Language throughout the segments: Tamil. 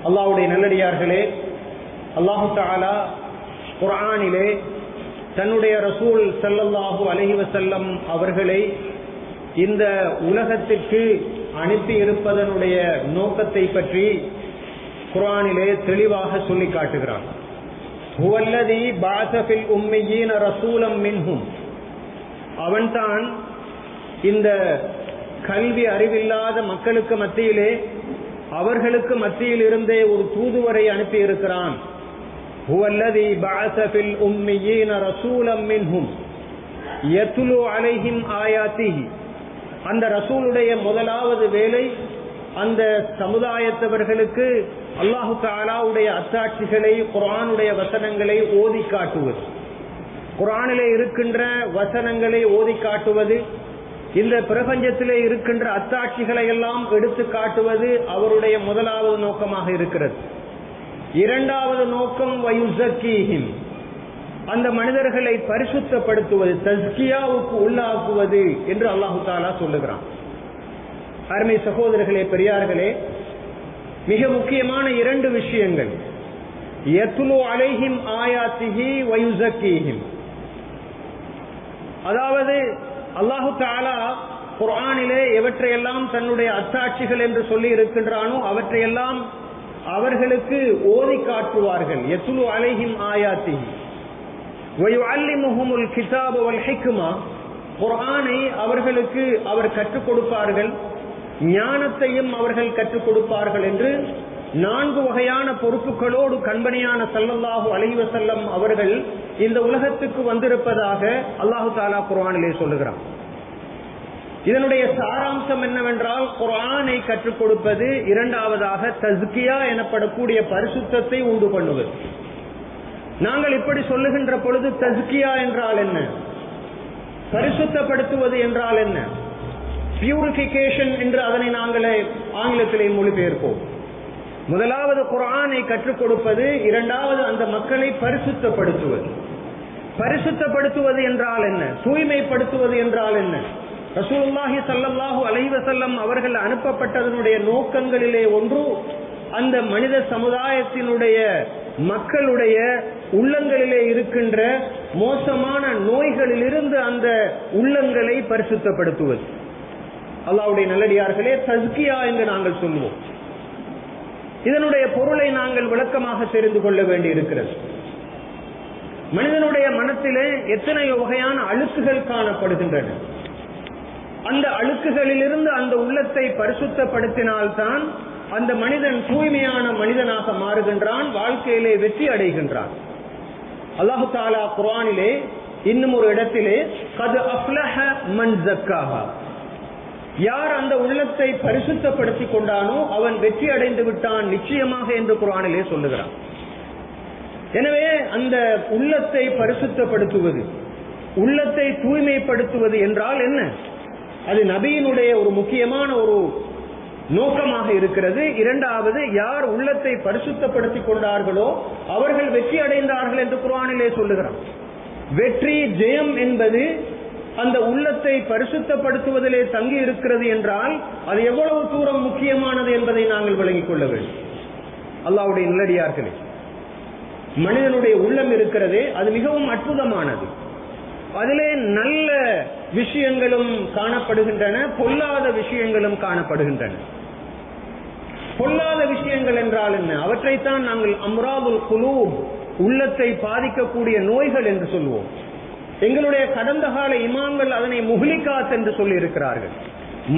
அல்லாஹ்வுடைய நல்லடியார்களே, அல்லாஹு தஆலா குர்ஆனிலே தன்னுடைய ரசூல் ஸல்லல்லாஹு அலைஹி வஸல்லம் அவர்களை இந்த உலகத்திற்கு அனுப்பி இருப்பதனுடைய நோக்கத்தை பற்றி குர்ஆனிலே தெளிவாக சொல்லி காட்டுகிறான். ஹுவல்லதீ பஅஸ ஃபில் உம்மiyyin ரசூலம் மின்ஹும், அவன்தான் இந்த கல்வி அறிவில்லாத மக்களுக்கு மத்தியிலே அவர்களுக்கு மத்தியில் இருந்தே ஒரு தூதுவரை அனுப்பி இருக்கிறான். ஹுவல்லதீ பஅஸ ஃபில் உம்மiyyin ரசூலம் மின்ஹும் யத்லு அலைஹிம் ஆயாத்திஹி, அந்த ரசூலுடைய முதலாவது வேலை அந்த சமுதாயத்தவர்களுக்கு அல்லாஹு தஆலாவுடைய அத்தாட்சிகளை, குர்ஆனுடைய வசனங்களை ஓதி காட்டுவது, குர்ஆனிலே இருக்கின்ற வசனங்களை ஓதி காட்டுவது, இந்த பிரபஞ்சத்திலே இருக்கின்ற அத்தாட்சிகளை எல்லாம் எடுத்து காட்டுவது அவருடைய முதலாவது நோக்கமாக இருக்கிறது. இரண்டாவது நோக்கம் வயுஸக்கீஹிம், அந்த மனிதர்களை பரிசுத்தப்படுத்துவது, தஸ்கியாவுக்கு உள்ளாக்குவது என்று அல்லாஹு தஆலா சொல்லுகிறான். அருமை சகோதரர்களே, பெரியார்களே, மிக முக்கியமான இரண்டு விஷயங்கள். யத்லு அலைஹிம் ஆயாத்திஹி வயுஸக்கீஹிம், அதாவது அல்லாஹு தஆலா குர்ஆனிலே எவற்றையெல்லாம் தன்னுடைய அத்தாட்சிகள் என்று சொல்லி இருக்கின்றானோ அவற்றையெல்லாம் அவர்களுக்கு ஓதி காட்டுவார்கள். யத்லு அலைஹிம் ஆயாத்திஹி வயுஅல்லிமுஹுமுல் கிதாப வல் ஹிக்மா, குர்ஆனை அவர்களுக்கு அவர் கற்றுக் கொடுப்பார்கள், ஞானத்தையும் அவர்கள் கற்றுக் கொடுப்பார்கள் என்று 4 வகையான பொறுப்புகளோடு கண்பணியான ஸல்லல்லாஹு அலைஹி வஸல்லம் அவர்கள் இந்த உலகத்துக்கு வந்திருப்பதாக அல்லாஹு தஆலா குர்ஆனிலே சொல்லுகிறான். இதனுடைய சாராம்சம் என்னவென்றால், குர்ஆனை கற்றுக் கொடுப்பது, இரண்டாவதாக தஸ்கியா எனப்படக்கூடிய பரிசுத்தத்தை உண்டு பண்ணுவது. நாங்கள் இப்படி சொல்லுகின்ற பொழுது தஸ்கியா என்றால் என்ன, பரிசுத்தப்படுத்துவது என்றால் என்ன, பியூரிபிகேஷன் என்று அதனை நாங்களே ஆங்கிலத்திலே மொழிபெயர்ப்போம். முதலாவது குர்ஆனை கற்றுக் கொடுப்பது, இரண்டாவது அந்த மக்களை பரிசுத்தப்படுத்துவது. பரிசுத்தப்படுத்துவது என்றால் என்ன, தூய்மைப்படுத்துவது என்றால் என்ன? ரசூலுல்லாஹி ஸல்லல்லாஹு அலைஹி வஸல்லம் அவர்கள் அனுப்பப்பட்டதனுடைய நோக்கங்களிலே ஒன்று அந்த மனித சமுதாயத்தினுடைய மக்களுடைய உள்ளங்களிலே இருக்கின்ற மோசமான நோய்களிலிருந்து அந்த உள்ளங்களை பரிசுத்தப்படுத்துவது. அல்லாஹ்வுடைய நல்லடியார்களே, தஸ்கியா என்று நாங்கள் சொல்வோம். இதனுடைய பொருளை நாங்கள் விளக்கமாக தெரிந்து கொள்ள வேண்டி இருக்கிறது. மனிதனுடைய மனத்திலே எத்தனையோ வகையான அழுக்குகள் காணப்படுகின்றன. அந்த அழுக்குகளிலிருந்து அந்த உள்ளத்தை பரிசுத்தப்படுத்தினால்தான் அந்த மனிதன் தூய்மையான மனிதனாக மாறுகின்றான், வாழ்க்கையிலே வெற்றி அடைகின்றான். அல்லாஹு தஆலா குர்ஆனிலே இன்னும் ஒரு இடத்திலே கத் அஃப்லஹ மன் ஸக்காஹா, யார் அந்த உள்ளத்தை பரிசுத்தப்படுத்தி கொண்டானோ அவன் வெற்றி அடைந்து விட்டான் நிச்சயமாக என்று குர்ஆனிலே சொல்லுகிறான். எனவே அந்த உள்ளத்தை பரிசுத்தப்படுத்துவது, உள்ளத்தை தூய்மைப்படுத்துவது என்றால் என்ன? அது நபியினுடைய ஒரு முக்கியமான ஒரு நோக்கமாக இருக்கிறது. இரண்டாவது, யார் உள்ளத்தை பரிசுத்தப்படுத்தி கொண்டார்களோ அவர்கள் வெற்றி அடைந்தார்கள் என்று குர்ஆனிலே சொல்லுகிறான். வெற்றி, ஜெயம் என்பது அந்த உள்ளத்தை பரிசுத்தப்படுத்துவதிலே தங்கி இருக்கிறது என்றால் அது எவ்வளவு தூரம் முக்கியமானது என்பதை நாங்கள் விளங்கிக் கொள்ள வேண்டும். அல்லாஹ்வுடைய நல்லடியார்களே, மனிதனுடைய உள்ளம் இருக்கிறதே அது மிகவும் அற்புதமானது. அதிலே நல்ல விஷயங்களும் காணப்படுகின்றன, பொல்லாத விஷயங்களும் காணப்படுகின்றன. பொல்லாத விஷயங்கள் என்றால் என்ன? அவற்றைத்தான் நாங்கள் அம்ராதுல் குலூப், உள்ளத்தை பாதிக்கக்கூடிய நோய்கள் என்று சொல்வோம். எங்களுடைய கடந்த கால இமாம்கள் அதனை முஹ்லிகாத் என்று சொல்லி இருக்கிறார்கள்,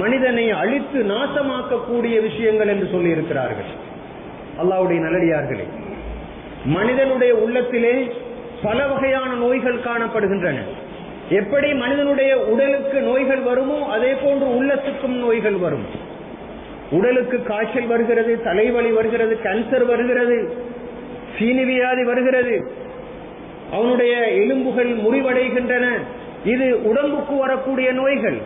மனிதனை அழித்து நாசமாக்கக்கூடிய விஷயங்கள் என்று சொல்லி இருக்கிறார்கள். அல்லாஹ்வுடைய நல்லடியார்களே, மனிதனுடைய உள்ளத்திலே பல வகையான நோய்கள் காணப்படுகின்றன. எப்படி மனிதனுடைய உடலுக்கு நோய்கள் வருமோ அதே போன்று உள்ளத்துக்கும் நோய்கள் வரும். உடலுக்கு காய்ச்சல் வருகிறது, தலைவலி வருகிறது, கேன்சர் வருகிறது, சீனி வியாதி வருகிறது, அவனுடைய எலும்புகள் முறிவடைகின்றன. இது உடம்புக்கு வரக்கூடிய நோய்கள்.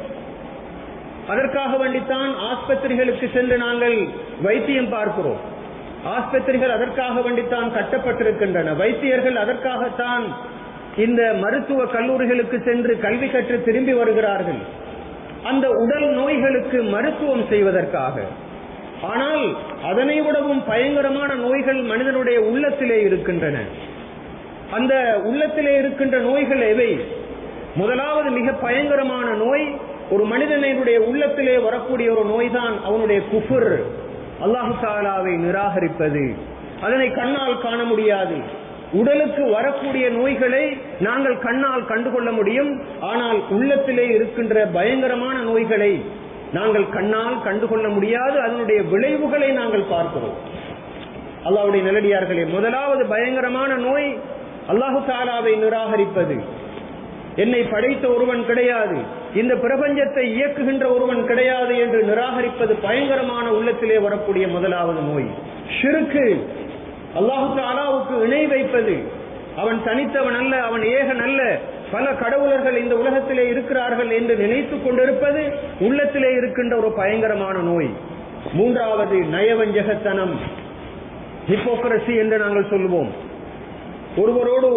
அதற்காக வேண்டித்தான் ஆஸ்பத்திரிகளுக்கு சென்று நாங்கள் வைத்தியம் பார்க்கிறோம். ஆஸ்பத்திரிகள் அதற்காக வேண்டித்தான் கட்டப்பட்டிருக்கின்றன. வைத்தியர்கள் அதற்காகத்தான் இந்த மருத்துவ கல்லூரிகளுக்கு சென்று கல்வி கற்று திரும்பி வருகிறார்கள். அந்த உடல் நோய்களுக்கு மருத்துவம் செய்வதற்காக. ஆனால் அதனை விடவும் பயங்கரமான நோய்கள் மனிதனுடைய உள்ளத்திலே இருக்கின்றன. அந்த உள்ளத்திலே இருக்கின்ற நோய்கள் எவை? முதலாவது மிக பயங்கரமான நோய், ஒரு மனிதனுடைய உள்ளத்திலே வரக்கூடிய ஒரு நோய்தான் அவனுடைய குஃபர், அல்லாஹு தஆலாவை நிராகரிப்பது. அதனை கண்ணால் காண முடியாது. உடலுக்கு வரக்கூடிய நோய்களை நாங்கள் கண்ணால் கண்டுகொள்ள முடியும். ஆனால் உள்ளத்திலே இருக்கின்ற பயங்கரமான நோய்களை நாங்கள் கண்ணால் கண்டுகொள்ள முடியாது. அதனுடைய விளைவுகளை நாங்கள் பார்க்கிறோம். அல்லாஹ்வுடைய நல்லடியார்களே, முதலாவது பயங்கரமான நோய் அல்லாஹு தஆலாவை நிராகரிப்பது. என்னை படைத்த ஒருவன் கிடையாது, இந்த பிரபஞ்சத்தை இயக்குகின்ற ஒருவன் கிடையாது என்று நிராகரிப்பது பயங்கரமான உள்ளத்திலே வரக்கூடிய முதலாவது நோய். ஷிர்க், அல்லாஹு தஆலாவுக்கு இணை வைப்பது. அவன் தனித்தவன் அல்ல, அவன் ஏகன் அல்ல, பல கடவுளர்கள் இந்த உலகத்திலே இருக்கிறார்கள் என்று நினைத்துக் கொண்டிருப்பது உள்ளத்திலே இருக்கின்ற ஒரு பயங்கரமான நோய். மூன்றாவது நயவஞ்சகத்தனம், ஹிப்போக்ரசி என்று நாங்கள் சொல்லுவோம். ஒருவரோடு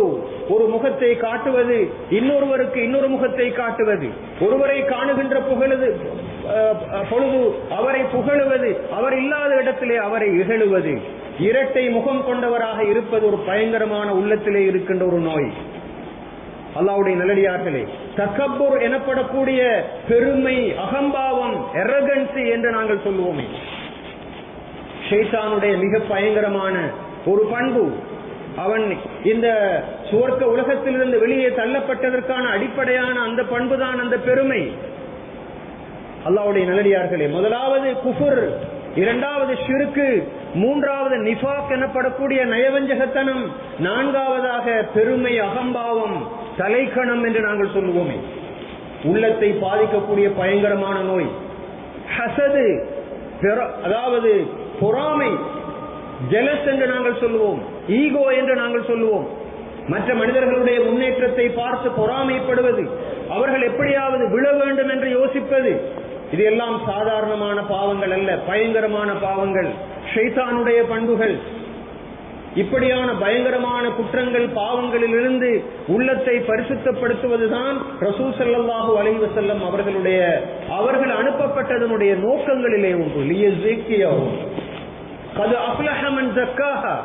ஒரு முகத்தை காட்டுவது, இன்னொருவருக்கு இன்னொரு முகத்தை காட்டுவது, ஒருவரை காணுகின்ற பொழுது அவரை புகழுவது, அவர் இல்லாத இடத்திலே அவரை இகழுவது, இரட்டை முகம் கொண்டவராக இருப்பது ஒரு பயங்கரமான உள்ளத்திலே இருக்கின்ற ஒரு நோய். அல்லாஹ்வுடைய நல்லடியார்களே, தக்கப்புர் எனப்படக்கூடிய பெருமை, அகம்பாவம், எரகன்சி என்று நாங்கள் சொல்லுவோமே, ஷைத்தானுடைய மிக பயங்கரமான ஒரு பண்பு. அவன் இந்த சுவர்க்க உலகத்திலிருந்து வெளியே தள்ளப்பட்டதற்கான அடிப்படையான அந்த பண்புதான் அந்த பெருமை. அல்லாஹ்வுடைய நல்லடியார்களே, முதலாவது குஃபுர், இரண்டாவது ஷிர்க், மூன்றாவது நிஃபாக் எனப்படக்கூடிய நயவஞ்சகத்தனம், நான்காவதாக பெருமை, அகம்பாவம், தலைக்கணம் என்று நாங்கள் சொல்லுவோமே, உள்ளத்தை பாதிக்கக்கூடிய பயங்கரமான நோய். ஹசது, அதாவது பொறாமை, ஜெலஸ் என்று நாங்கள் சொல்லுவோம், ஈகோ என்று நாங்கள் சொல்லுவோம். மற்ற மனிதர்களுடைய முன்னேற்றத்தை பார்த்து பொறாமைப்படுவது, அவர்கள் எப்படியாவது விழ வேண்டும் என்று யோசிப்பது, இது எல்லாம் சாதாரணமான பாவங்கள் அல்ல, பயங்கரமான பாவங்கள், ஷைத்தானுடைய பண்புகள். இப்படியான பயங்கரமான குற்றங்கள், பாவங்களில் இருந்து உள்ளத்தை பரிசுத்தப்படுத்துவதுதான் ரசூல் ஸல்லல்லாஹு அலைஹி வஸல்லம் அவர்கள் அனுப்பப்பட்டதனுடைய நோக்கங்களிலே ஒன்று. லியஸக்கியஹு கத் அஃப்லஹ மன் ஸக்காஹா,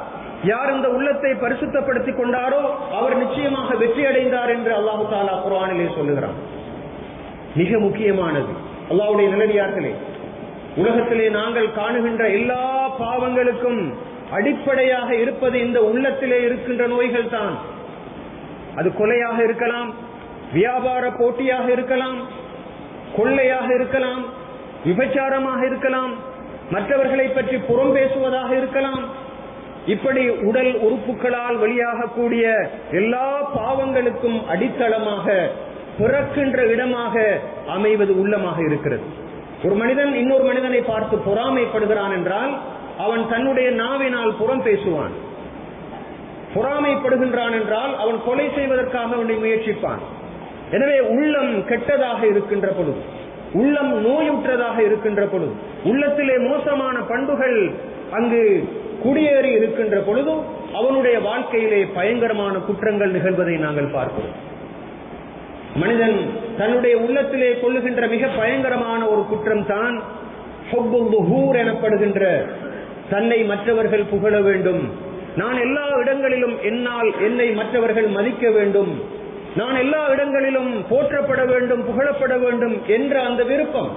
யார் இந்த உள்ளத்தை பரிசுத்தப்படுத்திக் கொண்டாரோ அவர் நிச்சயமாக வெற்றி அடைந்தார் என்று அல்லாஹு தஆலா குர்ஆனிலே சொல்லுகிறான். மிக முக்கியமானது. அல்லாஹ்வுடைய நல்லடியார்களே, உலகத்திலே நாங்கள் காணுகின்ற எல்லா பாவங்களுக்கும் அடிப்படையாக இருப்பது இந்த உள்ளத்திலே இருக்கின்ற நோய்கள் தான். அது கொலையாக இருக்கலாம், வியாபார போட்டியாக இருக்கலாம், கொள்ளையாக இருக்கலாம், விபச்சாரமாக இருக்கலாம், மற்றவர்களை பற்றி புறம் பேசுவதாக இருக்கலாம். இப்படி உடல் உறுப்புகளால் வெளியாகக்கூடிய எல்லா பாவங்களுக்கும் அடித்தளமாக, பிறக்கின்ற இடமாக அமைவது உள்ளமாக இருக்கிறது. ஒரு மனிதன் இன்னொரு மனிதனை பார்த்து பொறாமைப்படுகிறான் என்றால் அவன் தன்னுடைய நாவினால் புறம் பேசுவான். பொறாமைப்படுகின்றான் என்றால் அவன் கொலை செய்வதற்காக அவனை முயற்சிப்பான். எனவே உள்ளம் கெட்டதாக இருக்கின்ற பொழுது, உள்ளம் நோயுற்றதாக இருக்கின்ற பொழுது, உள்ளத்திலே மோசமான பண்புகள் அங்கு குடியேறி இருக்கின்ற பொழுது அவனுடைய வாழ்க்கையிலே பயங்கரமான குற்றங்கள் நிகழ்வதை நாங்கள் பார்க்கிறோம். மனிதன் தன்னுடைய உள்ளத்திலே கொள்ளுகின்ற மிக பயங்கரமான ஒரு குற்றம் தான் ஹுப்புல் துஹூர் எனப்படுகின்ற, தன்னை மற்றவர்கள் புகழ வேண்டும், நான் எல்லா இடங்களிலும் என்னை மற்றவர்கள் மதிக்க வேண்டும், நான் எல்லா இடங்களிலும் போற்றப்பட வேண்டும், புகழப்பட வேண்டும் என்ற அந்த விருப்பம்.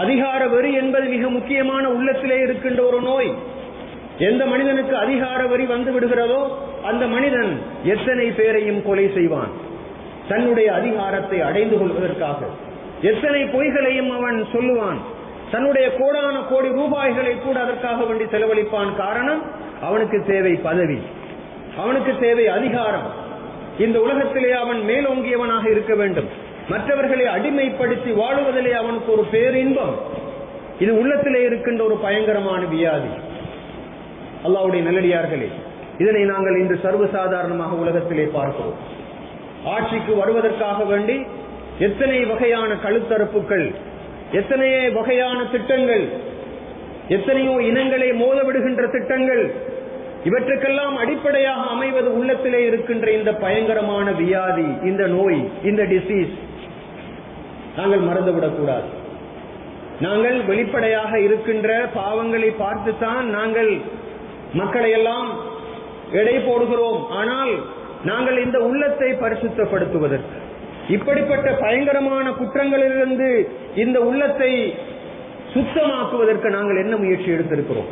அதிகார வெறி என்பது மிக முக்கியமான உள்ளத்திலே இருக்கின்ற ஒரு நோய். எந்த மனிதனுக்கு அதிகார வெறி வந்து விடுகிறதோ அந்த மனிதன் எத்தனை பேரையும் கொலை செய்வான். தன்னுடைய அதிகாரத்தை அடைந்து கொள்வதற்காக எத்தனை பொய்களையும் அவன் சொல்லுவான். தன்னுடைய கோடான கோடி ரூபாய்களை கூட அதற்காக வேண்டி செலவழிப்பான். காரணம், அவனுக்கு தேவை பதவி, அவனுக்கு தேவை அதிகாரம். இந்த உலகத்திலே அவன் மேலோங்கியவனாக இருக்க வேண்டும், மற்றவர்களை அடிமைப்படுத்தி வாழுவதிலே அவனுக்கு ஒரு பேரின்பம். இது உள்ளத்திலே இருக்கின்ற ஒரு பயங்கரமான வியாதி. அல்லாஹ்வுடைய நல்லடியார்களே, இதனை நாங்கள் இன்று சர்வசாதாரணமாக உலகத்திலே பார்க்கிறோம். ஆட்சிக்கு வருவதற்காக வேண்டி எத்தனை வகையான கழுத்தறுப்புகள், எத்தனையோ வகையான திட்டங்கள், எத்தனையோ இனங்களை மோதவிடுகின்ற திட்டங்கள், இவற்றுக்கெல்லாம் அடிப்படையாக அமைவது உள்ளத்திலே இருக்கின்ற இந்த பயங்கரமான வியாதி, இந்த நோய், இந்த டிசீஸ். நாங்கள் மறந்துவிடக் கூடாது. நாங்கள் வெளிப்படையாக இருக்கின்ற பாவங்களை பார்த்துத்தான் நாங்கள் மக்களை எல்லாம் எடை போடுகிறோம். ஆனால் நாங்கள் இந்த உள்ளத்தை பரிசுத்தப்படுத்துவதற்கு, இப்படிப்பட்ட பயங்கரமான குற்றங்களிலிருந்து இந்த உள்ளத்தை சுத்தமாக்குவதற்கு நாங்கள் என்ன முயற்சி எடுத்திருக்கிறோம்?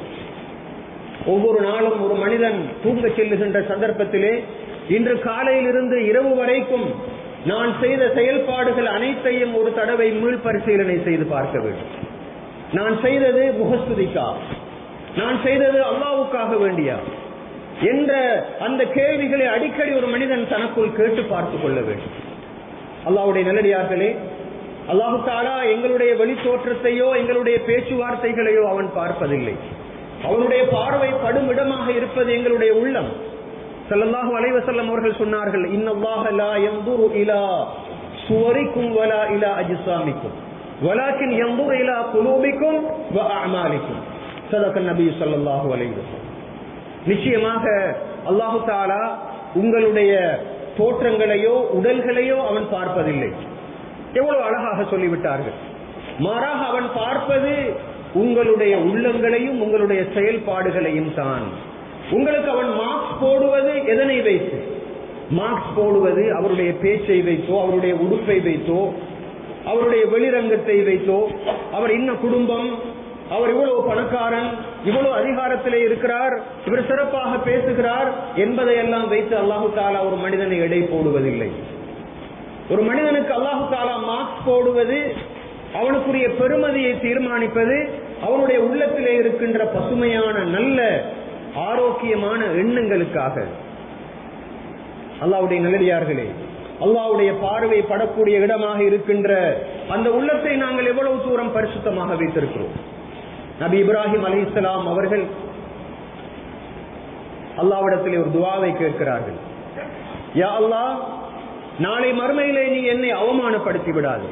ஒவ்வொரு நாளும் ஒரு மனிதன் தூங்க செல்லுகின்ற சந்தர்ப்பத்திலே இன்று காலையிலிருந்து இரவு வரைக்கும் நான் செய்த செயல்பாடுகள் அனைத்தையும் ஒரு தடவை மீள் பரிசீலனை செய்து பார்க்க வேண்டும். நான் செய்தது முகஸ்துதிக்கா, நான் செய்தது அல்லாஹ்வுக்காக வேண்டியா என்ற அந்த கேள்விகளை அடிக்கடி ஒரு மனிதன் தனக்குள் கேட்டு பார்த்துக் கொள்ள வேண்டும். அல்லாஹ்வுடைய நல்லடியார்களே, அல்லாஹ் தஆலா எங்களுடைய வெளி தோற்றத்தையோ எங்களுடைய பேச்சுவார்த்தைகளையோ அவன் பார்ப்பதில்லை. அவனுடைய பார்வை படும் இடமாக இருப்பது எங்களுடைய உள்ளம். ஸல்லல்லாஹு அலைஹி வஸல்லம் அவர்கள் சொன்னார்கள், இன்னல்லாஹ லா யன்துரு இலா சுவரிக்கும் வலா இலா அஜ்சாமிக்கும் வலாக்கின் யன்துரு இலா குலூபிக்கும் வ அஅமாலிக்கும். ஸதக நபி ஸல்லல்லாஹு அலைஹி வஸல்லம். நிச்சயமாக அல்லாஹ் தஆலா உங்களுடைய தோற்றங்களையோ உடல்களையோ அவன் பார்ப்பதில்லை. எவ்வளவு அழகாக சொல்லிவிட்டார்கள். மாறாக அவன் பார்ப்பது உங்களுடைய உள்ளங்களையும் உங்களுடைய செயல்பாடுகளையும் தான். உங்களுக்கு அவன் மார்க்ஸ் போடுவது எதனை வைத்து? மார்க்ஸ் போடுவது அவருடைய பேச்சை வைத்தோ, அவருடைய உடுப்பை வைத்தோ, அவருடைய வெளிரங்கத்தை வைத்தோ, அவர் இன்ன குடும்பம், அவர் இவ்வளவு பணக்காரன், இவ்வளவு அதிகாரத்திலே இருக்கிறார், இவர் சிறப்பாக பேசுகிறார் என்பதையெல்லாம் வைத்து அல்லாஹு தஆலா ஒரு மனிதனை எடை போடுவதில்லை. ஒரு மனிதனுக்கு அல்லாஹு தஆலா மார்க்ஸ் போடுவது, அவனுக்குரிய பெருமதியை தீர்மானிப்பது அவனுடைய உள்ளத்திலே இருக்கின்ற பசுமையான நல்ல ஆரோக்கியமான எண்ணங்களுக்காக. அல்லாஹ்வுடைய நல்லடியார்களே, அல்லாஹ்வுடைய பார்வை படக்கூடிய இடமாக இருக்கின்ற அந்த உள்ளத்தை நாங்கள் எவ்வளவு தூரம் பரிசுத்தமாக வைத்திருக்கிறோம்? நபி இப்ராஹிம் அலைஹிஸ்ஸலாம் அவர்கள் அல்லாஹ்விடத்திலே ஒரு துஆவை கேட்கிறார்கள். யா அல்லாஹ், நாளை மறுமையிலே நீ என்னை அவமானப்படுத்தி விடாதே.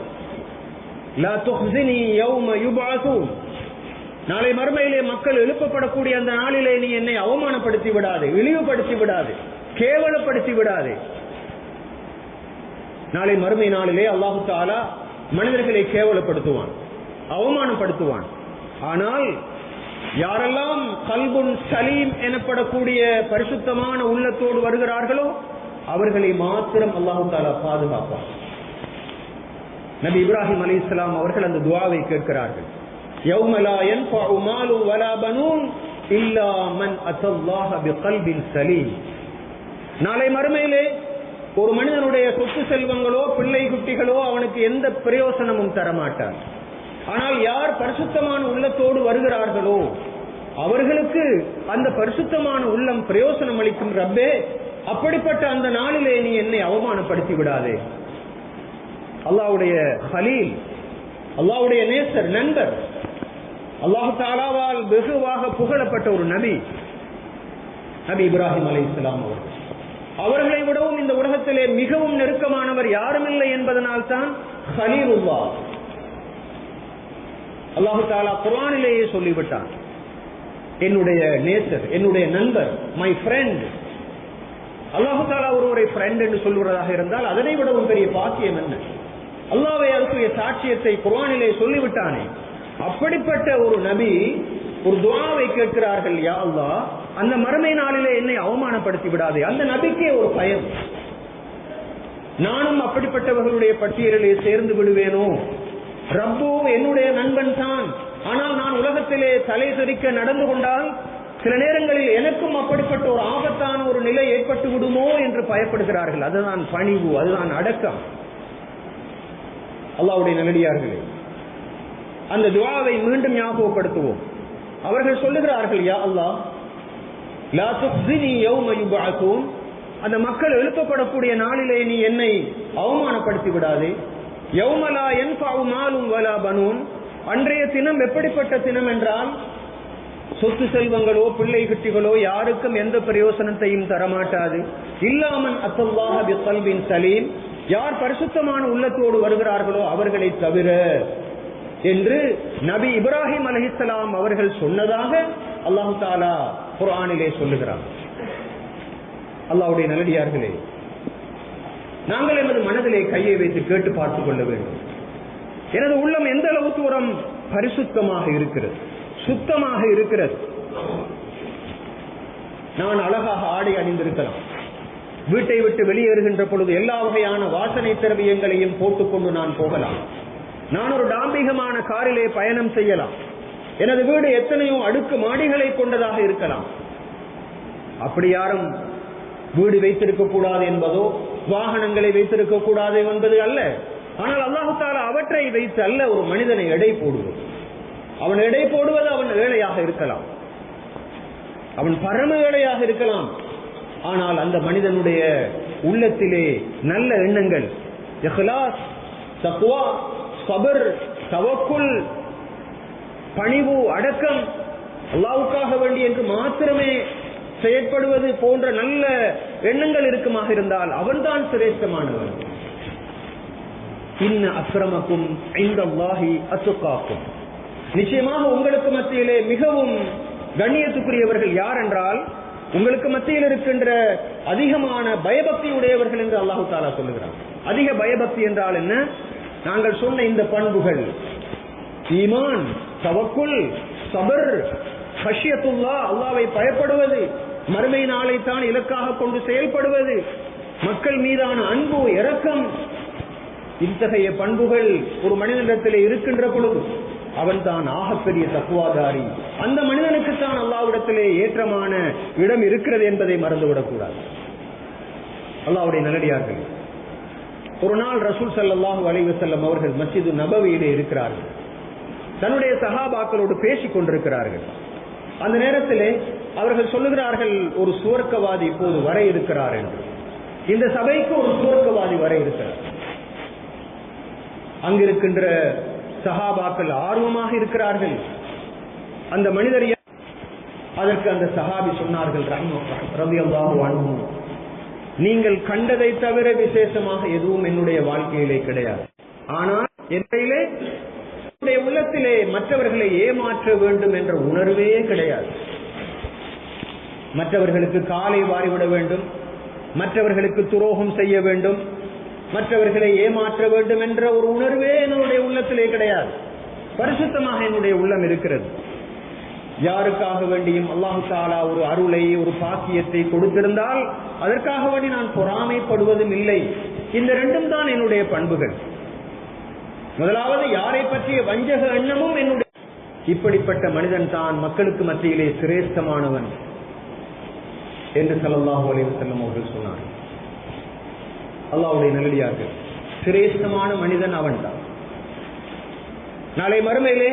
லா துஹ்ஸினி யௌம யுபஅஸூன். நாளை மறுமையிலே மக்கள் எழுப்பப்படக்கூடிய அந்த நாளிலே நீ என்னை அவமானப்படுத்தி விடாதே, இழிவுபடுத்தி விடாதே, கேவலப்படுத்தி விடாதே. நாளை மறுமை நாளிலே அல்லாஹு தஆலா மனிதர்களை கேவலப்படுத்துவான், அவமானப்படுத்துவான். ஆனால் யாரெல்லாம் கல்புன் சலீம் எனப்படக்கூடிய பரிசுத்தமான உள்ளத்தோடு வருகிறார்களோ அவர்களை மாத்திரம் அல்லாஹு தஆலா பாதுகாப்பான். நபி இப்ராஹிம் அலைஹிஸ்ஸலாம் அவர்கள் அந்த துஆவை கேட்கிறார்கள். யௌம லா யன்ஃபஉ மாலு வலா பனூன் இல்லா மன் அத்தல்லாஹ பிகல்பின் சலீம். நாளை மறுமையிலே ஒரு மனிதனுடைய சொத்து செல்வங்களோ பிள்ளை குட்டிகளோ அவனுக்கு எந்த பிரயோசனமும் தரமாட்டார். ஆனால் யார் பரிசுத்தமான உள்ளத்தோடு வருகிறார்களோ அவர்களுக்கு அந்த பரிசுத்தமான உள்ளம் பிரயோசனம் அளிக்கும். ரப்பே, அப்படிப்பட்ட அந்த நாளிலே நீ என்னை அவமானப்படுத்தி விடாதே. அல்லாஹ்வுடைய கலீல், அல்லாஹ்வுடைய நேசர், நண்பர், அல்லாஹ் தஆலாவால் வெகுவாக புகழப்பட்ட ஒரு நபி நபி இப்ராஹிம் அலைஹிஸ்ஸலாம் அவர்கள். அவர்களை விடவும் இந்த உலகத்திலே மிகவும் நெருக்கமானவர் யாரும் இல்லை என்பதனால் தான் கலீலுல்லாஹ். அல்லாஹ் தஆலா குர்ஆனிலேயே சொல்லிவிட்டான், என்னுடைய நேசர், என்னுடைய நண்பர், மை ஃப்ரெண்ட். அல்லாஹ் தஆலா ஒருவரை ஃப்ரெண்ட் என்று சொல்வதாக இருந்தால் அதனை விடவும் பெரிய பாக்கியம் என்ன? அல்லாஹ்வே அதுக்குரிய சாட்சியத்தை குர்ஆனிலே சொல்லிவிட்டானே. அப்படிப்பட்ட ஒரு நபி ஒரு துஆவை கேட்கிறார்கள், யா அல்லாஹ், அந்த மறுமை நாளிலே என்னை அவமானப்படுத்தி விடாதே. அந்த நபிக்கே ஒரு பயம், நானும் அப்படிப்பட்டவர்களுடைய பட்டியலிலே சேர்ந்து விடுவேனோ? ரப்பு என்னுடைய நண்பன் தான், ஆனால் நான் உலகத்திலே தலை தெறிக்க நடந்து கொண்டால் சில நேரங்களில் எனக்கும் அப்படிப்பட்ட ஒரு ஆபத்தான ஒரு நிலை ஏற்பட்டு விடுமோ என்று பயப்படுகிறார்கள். அதுதான் பணிவு, அதுதான் அடக்கம். அல்லாஹ்வுடைய நல்லடியார்களே, அந்த துஆவை மீண்டும் ஞாபகப்படுத்துவோம். அவர்கள் சொல்லுகிறார்கள், யா அல்லாஹ், லா துஹ்ஸினி யௌம யுபஅஸூன். அந்த மக்கள் எழுப்பப்படக்கூடிய நாளிலே நீ என்னை அவமானப்படுத்தி விடாதே. யௌம லா யன்ஃபஉ மாலும் வலா பனூன். அன்றைய தினம் எப்படிப்பட்ட தினம் என்றால், சொத்து செல்வங்களோ பிள்ளை குட்டிகளோ யாருக்கும் எந்த பிரயோசனத்தையும் தரமாட்டாது. இல்லாமன் அத்தல்லாஹ பிகல்பின் சலீம். யார் பரிசுத்தமான உள்ளத்தோடு வருகிறார்களோ அவர்களை தவிர என்று நபி இப்ராஹிம் அலைஹிஸ்ஸலாம் அவர்கள் சொன்னதாக அல்லாஹ் தஆலா குர்ஆனிலே சொல்லுகிறார். அல்லாஹ்வுடைய நல்லடியார்களே, நாங்கள் எமது மனதிலே கையை வைத்து கேட்டு பார்த்துக் கொள்ள வேண்டும். எனது உள்ளம் எந்த அளவு தூரம் பரிசுத்தமாக இருக்கிறது, சுத்தமாக இருக்கிறது. நான் அழகாக ஆடை அணிந்திருக்கலாம், வீட்டை விட்டு வெளியேறுகின்ற பொழுது எல்லா வகையான வாசனை திரவியங்களையும் போட்டுக்கொண்டு நான் போகலாம். நான் ஒரு டாம்பிகமான காரிலே பயணம் செய்யலாம். எனது வீடு எத்தனையோ அடுக்கு மாடிகளை கொண்டதாக இருக்கலாம். அப்படி யாரும் வீடு வைத்திருக்க கூடாது என்பதோ வாகனங்களை வைத்திருக்க கூடாது என்பது அல்ல. ஆனால் அல்லாஹு தஆலா அவற்றை வைத்து அல்ல ஒரு மனிதனை எடை போடுவது. அவன் எடை போடுவது அவன் ஏழையாக இருக்கலாம், அவன் பரம ஏழையாக இருக்கலாம். ஆனால் அந்த மனிதனுடைய உள்ளத்திலே நல்ல எண்ணங்கள், இஹ்லாஸ், தக்வா, சபர், தவக்குல், பணிவு, அடக்கம், அல்லாஹ்வுக்காக வேண்டி என்று மாத்திரமே செயற்படுவது போன்ற நல்ல எண்ணங்கள் இருக்குமாக இருந்தால் அவன்தான் சிரேஷ்டமானவன். இன்ன அக்ரமக்கும் இன்தல்லாஹி அத்காக்கும். நிச்சயமாக உங்களுக்கு மத்தியிலே மிகவும் கண்ணியத்துக்குரியவர்கள் யார் என்றால் உங்களுக்கு மத்தியில் இருக்கின்ற அதிகமான பயபக்தி உடையவர்கள் என்று அல்லாஹு தஆலா சொல்லுகிறார். அதிக பயபக்தி என்றால் என்ன? நாங்கள் சொன்ன இந்த பண்புகள், ஈமான், தவக்குல், சபர், ஹஷ்யத்துல்லாஹ், அல்லாஹ்வை பயப்படுவது, மறுமை நாளை தான் இலக்காக கொண்டு செயல்படுவது, மக்கள் மீதான அன்பு, இரக்கம், இத்தகைய பண்புகள் ஒரு மனிதனிடத்திலே இருக்கின்ற பொழுது அவன் தான் ஆகப்பெரிய தக்குவாதாரி. அந்த மனிதனுக்கு தான் அல்லாஹ்விடத்திலே ஏற்றமான இடம் இருக்கிறது என்பதை மறந்துவிடக்கூடாது. அல்லாஹ்வுடைய நல்லடியார்கள், ஒரு நாள் ரசூல் ஸல்லல்லாஹு அலைஹி வஸல்லம் அவர்கள் மஸ்ஜிது நபவியிலே இருக்கிறார்கள். தன்னுடைய சஹாபாக்களோடு பேசிக் கொண்டிருக்கிறார்கள். அந்த நேரத்திலே அவர்கள் சொல்லுகிறார்கள், ஒரு சுவர்க்கவாதி இப்போது வர இருக்கிறார் என்று. இந்த சபைக்கு ஒரு சுவர்க்கவாதி வர இருக்கிறார். அங்கிருக்கின்ற சஹாபாக்கள் ஆர்வமாக இருக்கிறார்கள். அந்த மனிதர், அதற்கு அந்த சஹாபி சொன்னார்கள், ரலியல்லாஹு அன்ஹு, நீங்கள் கண்டதை தவிர விசேஷமாக எதுவும் என்னுடைய வாழ்க்கையிலே கிடையாது. ஆனால் என்னையிலே, என்னுடைய உள்ளத்திலே மற்றவர்களை ஏமாற்ற வேண்டும் என்ற உணர்வே கிடையாது. மற்றவர்களுக்கு காலை வாரிவிட வேண்டும், மற்றவர்களுக்கு துரோகம் செய்ய வேண்டும், மற்றவர்களை ஏமாற்ற வேண்டும் என்ற ஒரு உணர்வே என்னுடைய உள்ளத்திலே கிடையாது. பரிசுத்தமாக என்னுடைய உள்ளம் இருக்கிறது. யாருக்காக வேண்டியும் அல்லாஹு தஆலா ஒரு அருளை, ஒரு பாக்கியத்தை கொடுத்திருந்தால் அதற்காக வேண்டி நான் பொறாமைப்படுவதும் இல்லை. இந்த ரெண்டும் தான் என்னுடைய பண்புகள். முதலாவது, யாரை பற்றிய வஞ்சக எண்ணமும் என்னுடைய. இப்படிப்பட்ட மனிதன் தான் மக்களுக்கு மத்தியிலே சிரேஷ்டமானவன் என்று ஸல்லல்லாஹு அலைஹி வஸல்லம் அவர்கள் சொன்னார். அல்லாஹ்வுடைய நல்லடியார்கள், சிரேஷ்டமான மனிதன் அவன் தான். நாளை மறுமையிலே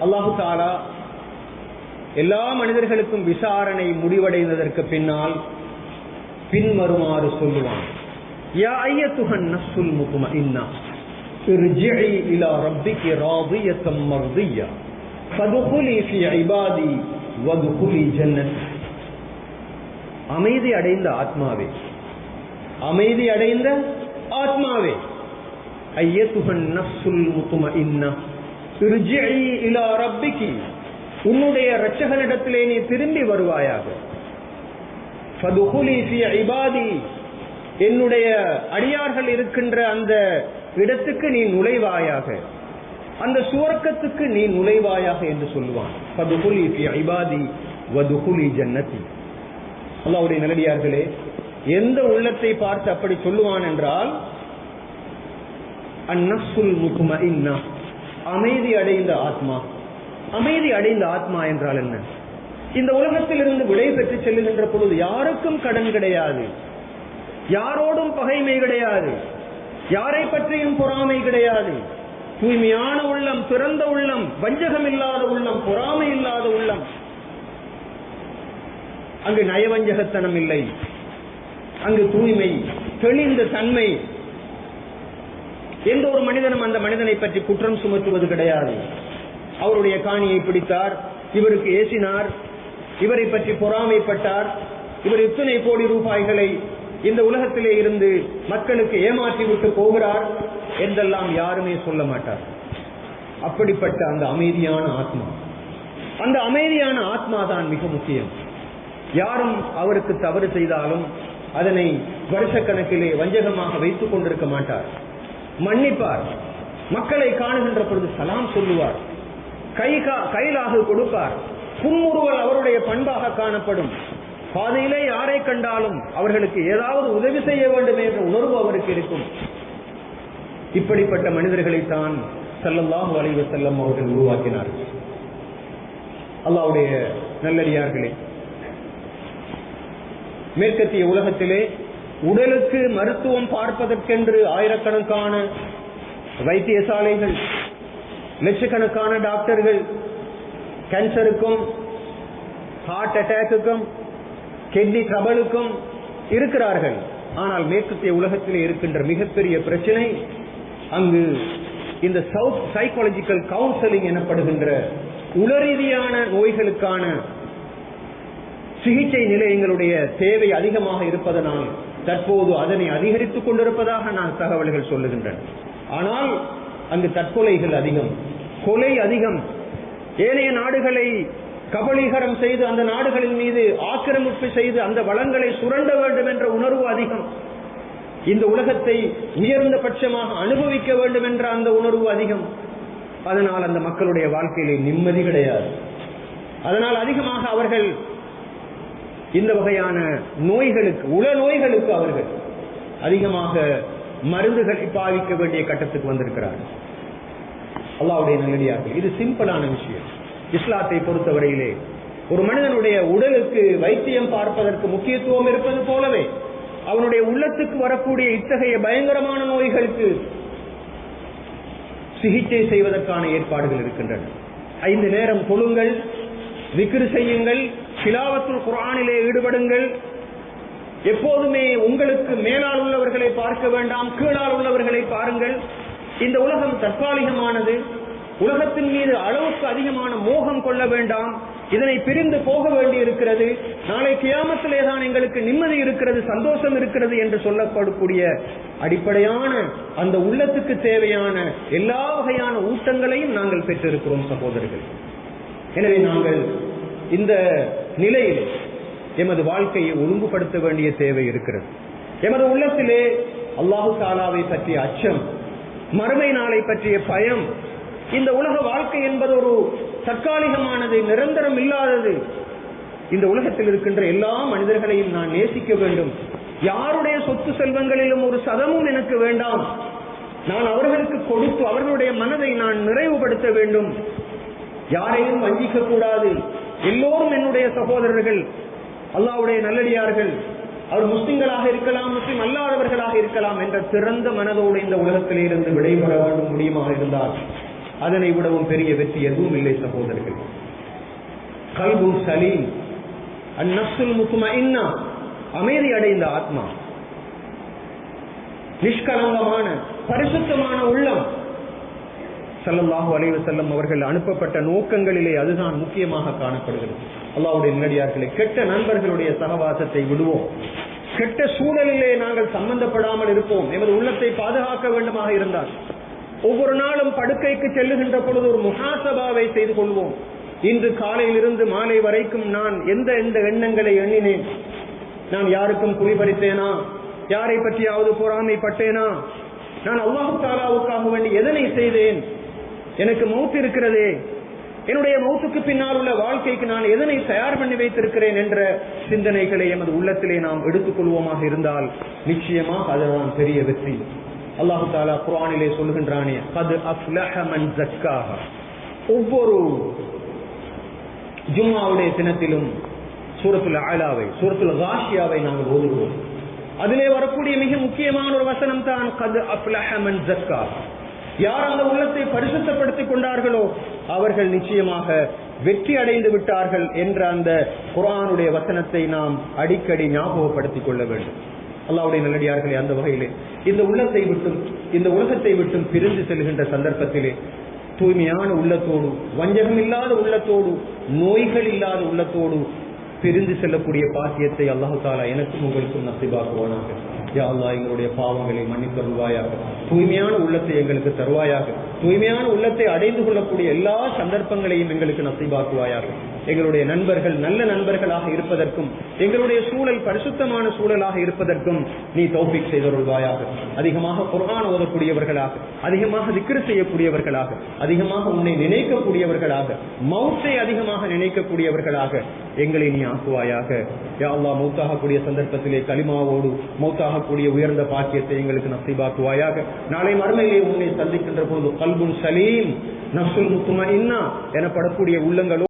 அல்லாஹு தஆலா எல்லா மனிதர்களுக்கும் விசாரணை முடிவடைந்ததற்கு பின்னால் பின்வருமாறு சொல்லுவான், யா அய்யத்துஹன் நஃப்ஸுல் முத்மஇன்னா இர்ஜிஇ இலா ரப்பிகி ராதியத்தம் மர்திய்யா ஃபதுகுலி ஃபீ இபாதி வதுகுலி ஜன்னத். அமைதி அடைந்த ஆத்மாவே, அமைதி அடைந்த ஆத்மாவே, அய்யத்துஹன் நஃப்ஸுல் முத்மஇன்னா இர்ஜிஇ இலா ரப்பிகி, உன்னுடைய இரட்சகனிடத்திலே நீ திரும்பி வருவாயாக. ஃபதுகுலி ஃபீ இபாதி, என்னுடைய அடியார்கள் இருக்கின்ற அந்த இடத்துக்கு நீ நுழைவாயாக, அந்த சுவர்க்கத்துக்கு நீ நுழைவாயாக என்று சொல்லுவான். ஃபதுகுலி ஃபீ இபாதி வதுகுலி ஜன்னதி. அல்லாஹ்வுடைய நல்லடியார்களே, எந்த உள்ளத்தை பார்த்து அப்படி சொல்லுவான் என்றால், அந்நஃப்ஸுல் முத்மஇன்னா, அமைதி அடைந்த ஆத்மா. அமைதி அடைந்த ஆத்மா என்றால் என்ன? இந்த உலகத்தில் இருந்து விடை பெற்று செல்லுகின்ற பொழுது யாருக்கும் கடன் கிடையாது, யாரோடும் பகைமை கிடையாது, யாரை பற்றியும் பொறாமை கிடையாது. தூய்மையான உள்ளம், பிறந்த உள்ளம், வஞ்சகம் இல்லாத உள்ளம், பொறாமை இல்லாத உள்ளம். அங்கு நயவஞ்சகத்தனம் இல்லை, அங்கு தூய்மை, தெளிந்த தன்மை. எந்த ஒரு மனிதனும் அந்த மனிதனை பற்றி குற்றம் சுமத்துவது கிடையாது. அவருடைய காணியை பிடித்தார், இவருக்கு ஏசினார், இவரை பற்றி பொறாமைப்பட்டார், இவர் இத்தனை கோடி ரூபாய்களை இந்த உலகத்திலே இருந்து மக்களுக்கு ஏமாற்றி விட்டு போகிறார் என்றெல்லாம் யாருமே சொல்ல மாட்டார். அப்படிப்பட்ட அந்த அமைதியான ஆத்மா, அந்த அமைதியான ஆத்மா தான் மிக முக்கியம். யாரும் அவருக்கு தவறு செய்தாலும் அதனை வருஷக்கணக்கிலே வஞ்சகமாக வைத்துக் கொண்டிருக்க மாட்டார், மன்னிப்பார். மக்களை காணுகின்ற பொழுது சலாம் சொல்லுவார், கைலாக கொடுப்பார். புன்முறுவல் அவருடைய பண்பாக காணப்படும். பாதையிலே யாரை கண்டாலும் அவர்களுக்கு ஏதாவது உதவி செய்ய வேண்டும் என்ற உணர்வு அவருக்கு இருக்கும். இப்படிப்பட்ட மனிதர்களைத்தான் ஸல்லல்லாஹு அலைஹி வஸல்லம் அவர்கள் உருவாக்கினார். அல்லாஹ்வுடைய நல்லடியார்களே, மேற்கத்திய உலகத்திலே உடலுக்கு மருத்துவம் பார்ப்பதற்கென்று ஆயிரக்கணக்கான வைத்தியசாலைகள், லட்சக்கணக்கான டாக்டர்கள் கேன்சருக்கும், ஹார்ட் அட்டாக்குக்கும், கிட்னி ட்ரபிளுக்கும் இருக்கிறார்கள். ஆனால் மேற்கத்திய உலகத்திலே இருக்கின்ற மிகப்பெரிய பிரச்சனை, அங்கு இந்த சைக்காலஜிக்கல் கவுன்சிலிங் எனப்படுகின்ற உளரீதியான நோய்களுக்கான சிகிச்சை நிலையங்களுடைய தேவை அதிகமாக இருப்பதனால் தற்போது அதனை அதிகரித்துக் கொண்டிருப்பதாக நான் தகவல்கள் சொல்லுகின்றன. ஆனால் அங்கு தற்கொலைகள் அதிகம், கொலை அதிகம், ஏனைய நாடுகளை கபலீகரம் செய்து அந்த நாடுகளின் மீது ஆக்கிரமிப்பு செய்து அந்த வளங்களை சுரண்ட வேண்டும் என்ற உணர்வு அதிகம். இந்த உலகத்தை உயர்ந்த பட்சமாக அனுபவிக்க வேண்டும் என்ற அந்த உணர்வு அதிகம். அதனால் அந்த மக்களுடைய வாழ்க்கையிலே நிம்மதி கிடையாது. அதனால் அதிகமாக அவர்கள் இந்த வகையான நோய்களுக்கு, உள நோய்களுக்கு அவர்கள் அதிகமாக மருந்துகளை பாவிக்க வேண்டிய கட்டத்துக்கு வந்திருக்கிறார்கள். அல்லாஹ்வுடைய நல்லடியார்கள், இது சிம்பிளான விஷயம். இஸ்லாத்தை பொறுத்தவரையிலே ஒரு மனிதனுடைய உடலுக்கு வைத்தியம் பார்ப்பதற்கு முக்கியத்துவம் இருப்பது போலவே அவனுடைய உள்ளத்துக்கு வரக்கூடிய இத்தகைய பயங்கரமான நோய்களுக்கு சிகிச்சை செய்வதற்கான ஏற்பாடுகள் இருக்கின்றன. 5 நேரம் தொழுங்கள், விக்ர் செய்யுங்கள், திலாவத்துல் குர்ஆனிலே ஈடுபடுங்கள். எப்போதுமே உங்களுக்கு மேலால் உள்ளவர்களை பார்க்க வேண்டாம், கீழால் உள்ளவர்களை பாருங்கள். இந்த உலகம் தற்காலிகமானது. உலகத்தின் மீது அளவுக்கு அதிகமான மோகம் கொள்ள வேண்டாம். இதனை பிரிந்து போக வேண்டி இருக்கிறது. நாளை கியாமத்திலே தான் எங்களுக்கு நிம்மதி இருக்கிறது, சந்தோஷம் இருக்கிறது என்று சொல்லப்படக்கூடிய அடிப்படையான அந்த உள்ளத்துக்கு தேவையான எல்லா வகையான ஊட்டங்களையும் நாங்கள் பெற்றிருக்கிறோம் சகோதரர்கள். எனவே நாங்கள் இந்த நிலையில் எமது வாழ்க்கையை ஒழுங்குபடுத்த வேண்டிய தேவை இருக்கிறது. எமது உள்ளத்திலே அல்லாஹு தஆலாவை பற்றிய அச்சம், மறுமை நாளை பற்றிய பயம், இந்த உலக வாழ்க்கை என்பது ஒரு தற்காலிகமானது, நிரந்தரம் இல்லாதது. இந்த உலகத்தில் இருக்கின்ற எல்லா மனிதர்களையும் நான் நேசிக்க வேண்டும். யாருடைய சொத்து செல்வங்களிலும் ஒரு சதமும் எனக்கு வேண்டாம். நான் அவர்களுக்கு கொடுத்து அவர்களுடைய மனதை நான் நிறைவுபடுத்த வேண்டும். யாரையும் வஞ்சிக்க கூடாது. எல்லோரும் என்னுடைய சகோதரர்கள், அல்லாஹ்வுடைய நல்லடியார்கள். அவர் முஸ்லிம்களாக இருக்கலாம், முஸ்லிம் அல்லாதவர்களாக இருக்கலாம் என்ற திறந்த மனதோடு இந்த உலகத்திலே இருந்து விடைபெற வேண்டும் முடியுமாக இருந்தால் அதனை விடவும் பெரிய வெற்றி எதுவும் இல்லை சகோதரர்கள். கல்புல் சலீம், அந்நஃப்ஸுல் முத்மஇன்னா, அமைதி அடைந்த ஆத்மா, நிஷ்கலங்கமான பரிசுத்தமான உள்ளம். ஸல்லல்லாஹு அலைஹி வஸல்லம் அவர்கள் அனுப்பப்பட்ட நோக்கங்களிலே அதுதான் முக்கியமாக காணப்படுகிறது. அல்லாஹ்வுடைய நல்லடியார்களே, கெட்ட நண்பர்களுடைய சகவாசத்தை விடுவோம். கெட்ட சூழலிலே நாங்கள் சம்பந்தப்படாமல் இருப்போம். எமது உள்ளத்தை பாதுகாக்க வேண்டுமாக இருந்தால் ஒவ்வொரு நாளும் படுக்கைக்கு செல்லுகின்ற பொழுது ஒரு முஹாசபாவை செய்து கொள்வோம். இன்று காலையிலிருந்து மாலை வரைக்கும் நான் எந்த எண்ணங்களை எண்ணினேன்? நான் யாருக்கும் குறிபறித்தேனா? யாரை பற்றியாவது பொறாமைப்பட்டேனா? நான் அல்லாஹ் தஆலாவுக்காக வேண்டி எதனை செய்தேன்? எனக்கு மௌத் இருக்கிறதே, என்னுடைய மௌத்துக்கு பின்னால் உள்ள வாழ்க்கைக்கு நான் எதனை தயார் பண்ணி வைத்திருக்கிறேன் என்ற சிந்தனைகளை எமது உள்ளத்திலே நாம் எடுத்துக் கொள்வோமாக இருந்தால் நிச்சயமாக அதுதான் பெரிய வெற்றி. அல்லாஹ் தஆலா குர்ஆனிலே சொல்கின்றானே, கத் அஃப்லஹ மன் ஸக்காஹா. ஒவ்வொரு ஜும்ஆவுடைய தினத்திலும் சூரத்துல் அலாவை, சூரத்துல் காஷியாவை நாங்கள் ஓதுகிறோம். அதிலே வரக்கூடிய மிக முக்கியமான ஒரு வசனம் தான் கத் அஃப்லஹ மன் ஸக்காஹா. யார் அந்த உள்ளத்தை பரிசுத்தப்படுத்திக் கொண்டார்களோ அவர்கள் நிச்சயமாக வெற்றி அடைந்து விட்டார்கள் என்ற அந்த குர்ஆனுடைய வசனத்தை நாம் அடிக்கடி ஞாபகப்படுத்திக் கொள்ள வேண்டும். அல்லாஹ்வுடைய நல்லடியார்களே, அந்த வகையிலே இந்த உள்ளத்தை விட்டும் இந்த உலகத்தை விட்டும் பிரிந்து செல்கின்ற சந்தர்ப்பத்திலே தூய்மையான உள்ளத்தோடு, வஞ்சகம் இல்லாத உள்ளத்தோடு, நோய்கள் இல்லாத உள்ளத்தோடு பிரிந்து செல்லக்கூடிய பாக்கியத்தை அல்லாஹ் தஆலா எனக்கும் உங்களுக்கும் நசீபாக்குவானாக. யா அல்லாஹ், எங்களுடைய பாவங்களை மன்னித்தருள்வாயாக. தூய்மையான உள்ளத்தை எங்களுக்கு தருவாயாக. தூய்மையான உள்ளத்தை அடைந்து கொள்ளக்கூடிய எல்லா சந்தர்ப்பங்களையும் எங்களுக்கு நசீபாக்குவாயாக. எங்களுடைய நண்பர்கள் நல்ல நண்பர்களாக இருப்பதற்கும் எங்களுடைய சூழல் பரிசுத்தமான சூழலாக இருப்பதற்கும் நீ தௌஃபீக் செய்தருள்வாயாக. அதிகமாக குர்ஆன் ஓதக்கூடியவர்களாக, அதிகமாக திக்ர் செய்யக்கூடியவர்களாக, அதிகமாக உன்னை நினைக்கக்கூடியவர்களாக, மௌத்தை அதிகமாக நினைக்கக்கூடியவர்களாக எங்களை நீ ஆக்குவாயாக. யா அல்லாஹ், மௌத்தாகக்கூடிய சந்தர்ப்பத்திலே கலிமாவோடு மௌத்தாகக்கூடிய உயர்ந்த பாக்கியத்தை எங்களுக்கு நசீபாக்குவாயாக. நாளை மறுமையிலே உன்னை சந்திக்கின்ற போது கல்புன் சலீம், நஃப்சுல் முத்மஇன்னா எனப்படக்கூடிய உள்ளங்களோடு